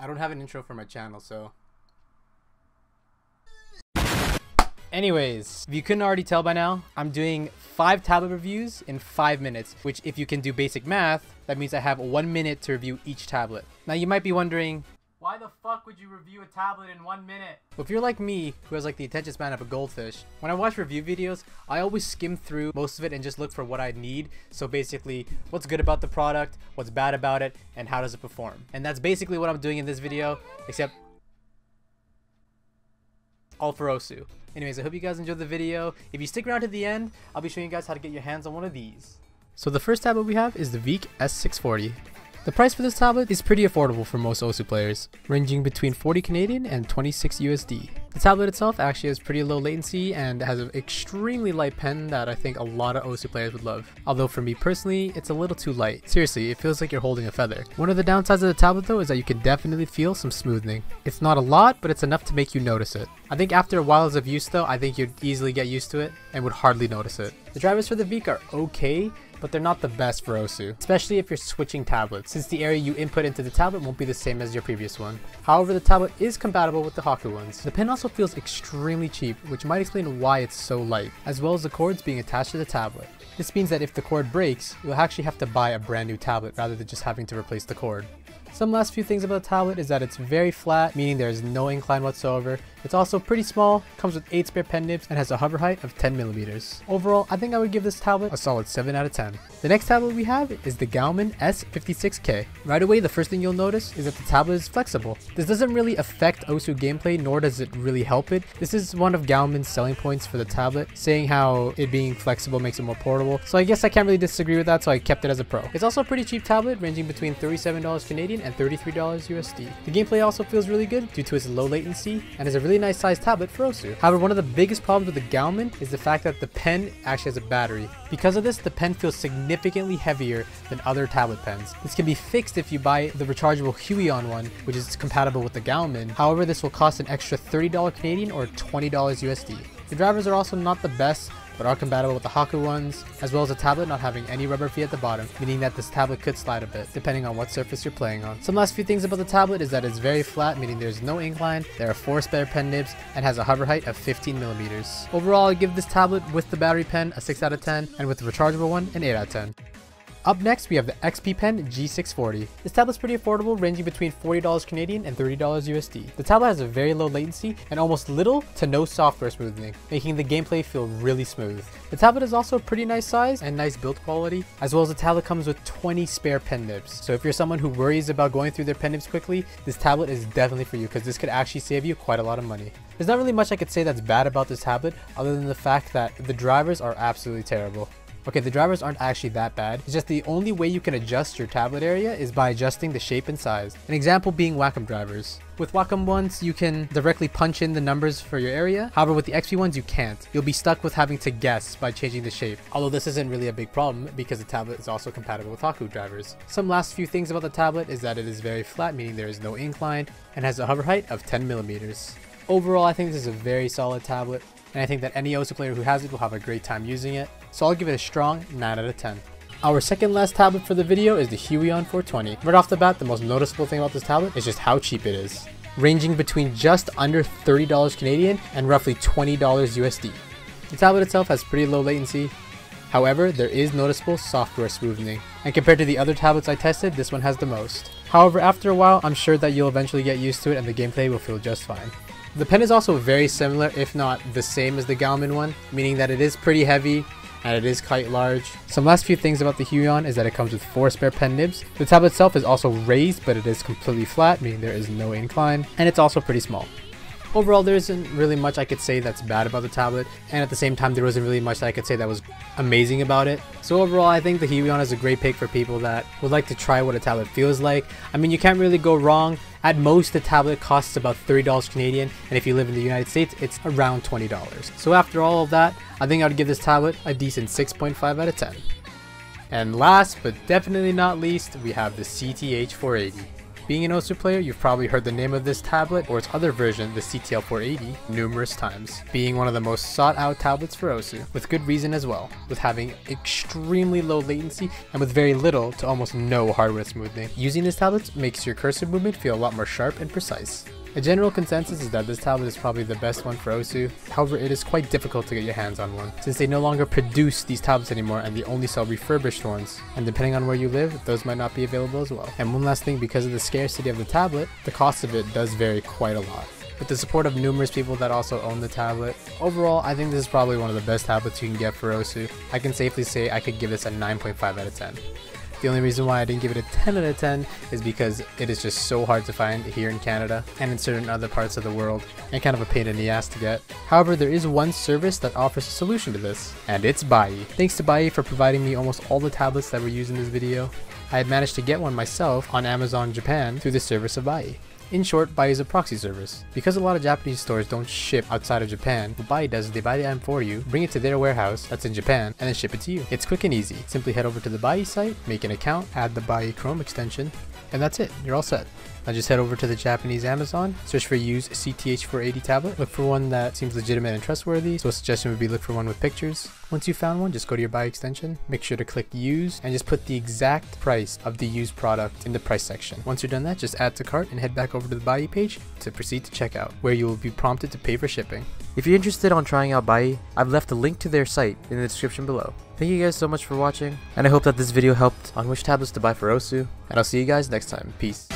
I don't have an intro for my channel, so... Anyways, if you couldn't already tell by now, I'm doing 5 tablet reviews in 5 minutes, which if you can do basic math, that means I have 1 minute to review each tablet. Now you might be wondering, why the fuck would you review a tablet in 1 minute? Well, if you're like me, who has like the attention span of a goldfish, when I watch review videos, I always skim through most of it and just look for what I need. So basically, what's good about the product, what's bad about it, and how does it perform. And that's basically what I'm doing in this video, except all for Osu. Anyways, I hope you guys enjoyed the video. If you stick around to the end, I'll be showing you guys how to get your hands on one of these. So the first tablet we have is the Veikk S640. The price for this tablet is pretty affordable for most Osu players, ranging between 40 Canadian and 26 USD. The tablet itself actually has pretty low latency and has an extremely light pen that I think a lot of Osu players would love. Although for me personally, it's a little too light. Seriously, it feels like you're holding a feather. One of the downsides of the tablet though is that you can definitely feel some smoothing. It's not a lot, but it's enough to make you notice it. I think after a while of use though, I think you'd easily get used to it and would hardly notice it. The drivers for the Veikk are okay, but they're not the best for Osu, especially if you're switching tablets, since the area you input into the tablet won't be the same as your previous one. However, the tablet is compatible with the HUIONs. The pen also feels extremely cheap, which might explain why it's so light, as well as the cords being attached to the tablet. This means that if the cord breaks, you'll actually have to buy a brand new tablet rather than just having to replace the cord. Some last few things about the tablet is that it's very flat, meaning there is no incline whatsoever. It's also pretty small, comes with 8 spare pen nibs, and has a hover height of 10mm. Overall, I think I would give this tablet a solid 7 out of 10. The next tablet we have is the Gaomon S56K. Right away, the first thing you'll notice is that the tablet is flexible. This doesn't really affect Osu gameplay, nor does it really help it. This is one of Gaomon's selling points for the tablet, saying how it being flexible makes it more portable. So I guess I can't really disagree with that, so I kept it as a pro. It's also a pretty cheap tablet, ranging between $37 Canadian and $33 USD. The gameplay also feels really good due to its low latency and is a really nice sized tablet for Osu. However, one of the biggest problems with the Gaomon is the fact that the pen actually has a battery. Because of this, the pen feels significantly heavier than other tablet pens. This can be fixed if you buy the rechargeable HUION one, which is compatible with the Gaomon. However, this will cost an extra $30 Canadian or $20 USD. The drivers are also not the best, but are compatible with the HUIONs, as well as the tablet not having any rubber feet at the bottom, meaning that this tablet could slide a bit, depending on what surface you're playing on. Some last few things about the tablet is that it's very flat, meaning there's no incline, there are 4 spare pen nibs, and has a hover height of 15mm. Overall, I give this tablet with the battery pen a 6 out of 10, and with the rechargeable one, an 8 out of 10. Up next, we have the XPPen G60. This tablet's pretty affordable, ranging between $40 Canadian and $30 USD. The tablet has a very low latency and almost little to no software smoothing, making the gameplay feel really smooth. The tablet is also a pretty nice size and nice build quality, as well as the tablet comes with 20 spare pen nibs. So if you're someone who worries about going through their pen nibs quickly, this tablet is definitely for you, because this could actually save you quite a lot of money. There's not really much I could say that's bad about this tablet, other than the fact that the drivers are absolutely terrible. Okay, the drivers aren't actually that bad. It's just the only way you can adjust your tablet area is by adjusting the shape and size. An example being Wacom drivers. With Wacom ones, you can directly punch in the numbers for your area. However, with the XP ones, you can't. You'll be stuck with having to guess by changing the shape. Although this isn't really a big problem because the tablet is also compatible with HUION drivers. Some last few things about the tablet is that it is very flat, meaning there is no incline, and has a hover height of 10mm. Overall, I think this is a very solid tablet, and I think that any Osu player who has it will have a great time using it. So I'll give it a strong 9 out of 10. Our second last tablet for the video is the HUION 420. Right off the bat, the most noticeable thing about this tablet is just how cheap it is, ranging between just under $30 Canadian and roughly $20 USD. The tablet itself has pretty low latency. However, there is noticeable software smoothing, and compared to the other tablets I tested, this one has the most. However, after a while, I'm sure that you'll eventually get used to it and the gameplay will feel just fine. The pen is also very similar, if not the same as the Gaomon one, meaning that it is pretty heavy and it is quite large. Some last few things about the HUION is that it comes with 4 spare pen nibs. The tablet itself is also raised, but it is completely flat, meaning there is no incline, and it's also pretty small. Overall, there isn't really much I could say that's bad about the tablet, and at the same time there wasn't really much that I could say that was amazing about it. So overall, I think the HUION is a great pick for people that would like to try what a tablet feels like. I mean, you can't really go wrong. At most, the tablet costs about $30 Canadian, and if you live in the United States, it's around $20. So after all of that, I think I would give this tablet a decent 6.5 out of 10. And last but definitely not least, we have the CTH480. Being an OSU player, you've probably heard the name of this tablet or its other version, the CTL480, numerous times, being one of the most sought out tablets for OSU, with good reason as well, with having extremely low latency and with very little to almost no hardware smoothing. Using this tablet makes your cursor movement feel a lot more sharp and precise. A general consensus is that this tablet is probably the best one for OSU, however it is quite difficult to get your hands on one, since they no longer produce these tablets anymore and they only sell refurbished ones, and depending on where you live, those might not be available as well. And one last thing, because of the scarcity of the tablet, the cost of it does vary quite a lot. With the support of numerous people that also own the tablet, overall I think this is probably one of the best tablets you can get for OSU. I can safely say I could give this a 9.5 out of 10. The only reason why I didn't give it a 10 out of 10 is because it is just so hard to find here in Canada and in certain other parts of the world, and kind of a pain in the ass to get. However, there is one service that offers a solution to this, and it's Bai. Thanks to Bai for providing me almost all the tablets that were used in this video. I had managed to get one myself on Amazon Japan through the service of Bai. In short, Bai is a proxy service. Because a lot of Japanese stores don't ship outside of Japan, what Bai does is they buy the item for you, bring it to their warehouse that's in Japan, and then ship it to you. It's quick and easy. Simply head over to the Bai site, make an account, add the Bai Chrome extension, and that's it. You're all set. Now just head over to the Japanese Amazon, search for used CTH480 tablet, look for one that seems legitimate and trustworthy, so a suggestion would be look for one with pictures. Once you found one, just go to your Bai extension, make sure to click use, and just put the exact price of the used product in the price section. Once you're done that, just add to cart and head back over to the Bai page to proceed to checkout, where you will be prompted to pay for shipping. If you're interested on trying out Bai, I've left a link to their site in the description below. Thank you guys so much for watching, and I hope that this video helped on which tablets to buy for OSU, and I'll see you guys next time. Peace.